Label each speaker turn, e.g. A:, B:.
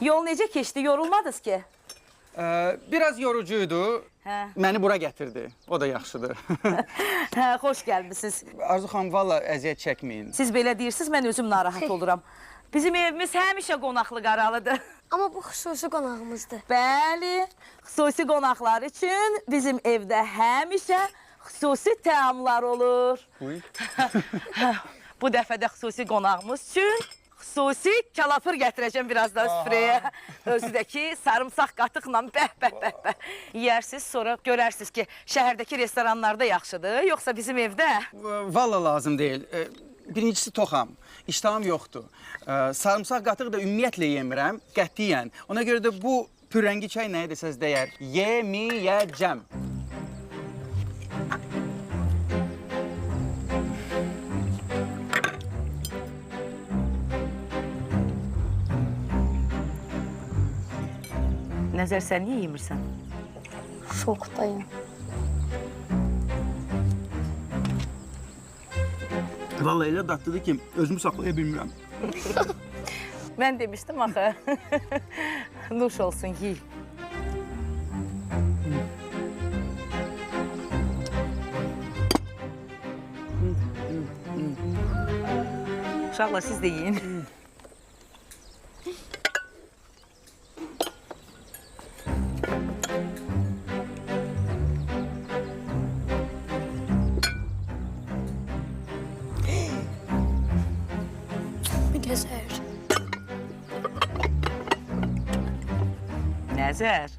A: Yol necə keçdi, yorulmadınız ki?
B: Biraz yorucuydu. Məni bura gətirdi. O da yaxşıdır.
A: Hə, xoş gəlmisiniz.
B: Arzu xanım, valla əziyyət çəkməyin.
A: Siz belə deyirsiniz, mən özüm narahat oluram. Bizim evimiz həmişə qonaqlı qaralıdır.
C: Amma bu xüsusi qonağımızdır.
A: Bəli, xüsusi qonaqlar üçün bizim evdə həmişə xüsusi təamlar olur.
B: Buyur.
A: Bu dəfə də xüsusi qonağımız üçün xüsusi kalafır gətirəcəm birazdan süfrəyə. Özü də ki, sarımsaq qatıqla bəh. Yiyərsiniz, sonra görərsiniz ki, şəhərdəki restoranlarda yaxşıdır, yoxsa bizim evdə?
B: Valla lazım deyil. Birincisi toxam, iştahım yoxdur. Sarımsaq qatıq da ümumiyyətlə yemirəm, qətiyyən. Ona görə də bu pürrəngi çay nəyə desəz dəyər. Yeməyəcəm.
A: Nəzər, sən niyə yemirsən?
C: Şokdayım.
B: Valla elə dadlıdır ki, özümü saxlaya bilmirəm.
A: Mən demişdim axı. Nuş olsun, yiy. Uşaqlar, siz də yiyin.
C: Gözəl.
A: Nəzər,